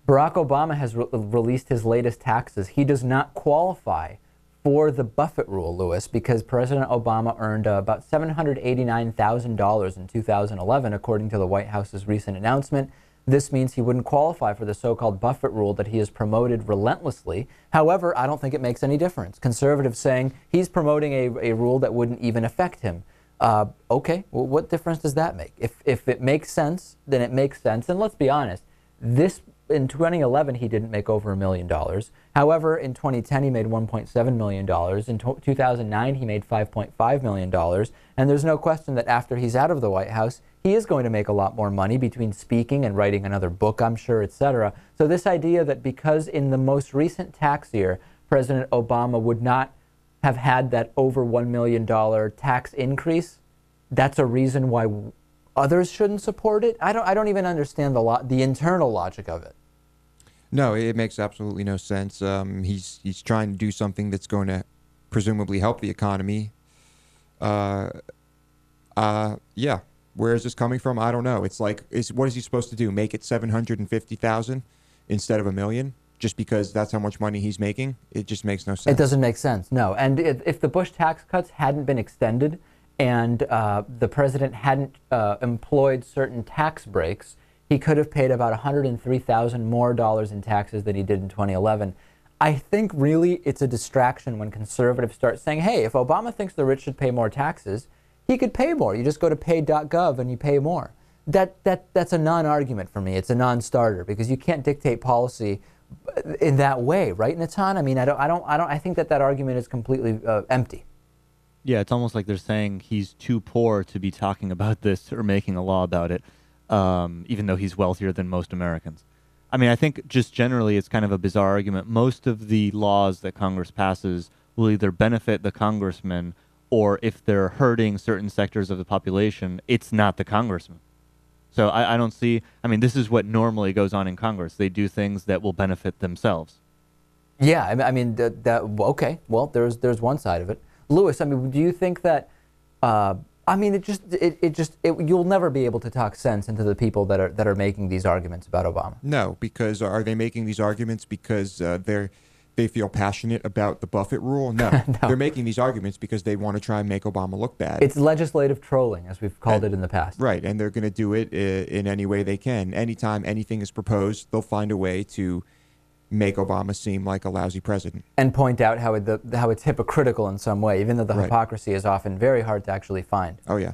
Barack Obama has released his latest taxes. He does not qualify for the Buffett rule, Lewis, because President Obama earned about $789,000 in 2011, according to the White House's recent announcement. This means he wouldn't qualify for the so-called Buffett rule that he has promoted relentlessly. However, I don't think it makes any difference. Conservatives saying he's promoting a rule that wouldn't even affect him. Okay, well, what difference does that make? If it makes sense, then it makes sense. And let's be honest, in 2011, he didn't make over $1 million. However, in 2010, he made $1.7 million. In 2009, he made $5.5 million. And there's no question that after he's out of the White House, he is going to make a lot more money between speaking and writing another book, I'm sure, etc. So this idea that because in the most recent tax year, President Obama would not have had that over $1 million tax increase, that's a reason why others shouldn't support it? I don't even understand the internal logic of it. No, it makes absolutely no sense. He's trying to do something that's going to presumably help the economy. Yeah. Where is this coming from? I don't know. It's like, what is he supposed to do? Make it 750,000 instead of $1 million? Just because that's how much money he's making? It just makes no sense. It doesn't make sense, no. And if the Bush tax cuts hadn't been extended and the president hadn't employed certain tax breaks, he could have paid about $103,000 more in taxes than he did in 2011. I think really it's a distraction when conservatives start saying, hey, if Obama thinks the rich should pay more taxes, he could pay more. You just go to pay.gov and you pay more. That's a non-argument for me. It's a non-starter because you can't dictate policy in that way, right, Natan? I mean, I think that argument is completely empty. Yeah, it's almost like they're saying he's too poor to be talking about this or making a law about it, even though he's wealthier than most Americans. I mean, I think just generally it's kind of a bizarre argument. Most of the laws that Congress passes will either benefit the congressman or if they're hurting certain sectors of the population, it's not the congressman. So I don't see, I mean, this is what normally goes on in Congress. They do things that will benefit themselves. Yeah, I mean, okay, well, there's one side of it. Lewis, I mean, do you think that, I mean, you'll never be able to talk sense into the people that are making these arguments about Obama? No, because are they making these arguments because they feel passionate about the Buffett rule? No. No. They're making these arguments because they want to try and make Obama look bad. It's legislative trolling, as we've called it in the past. Right, and they're going to do it in any way they can. Anytime anything is proposed, they'll find a way to make Obama seem like a lousy president. And point out how it's hypocritical in some way, even though the hypocrisy is often very hard to actually find. Oh, yeah.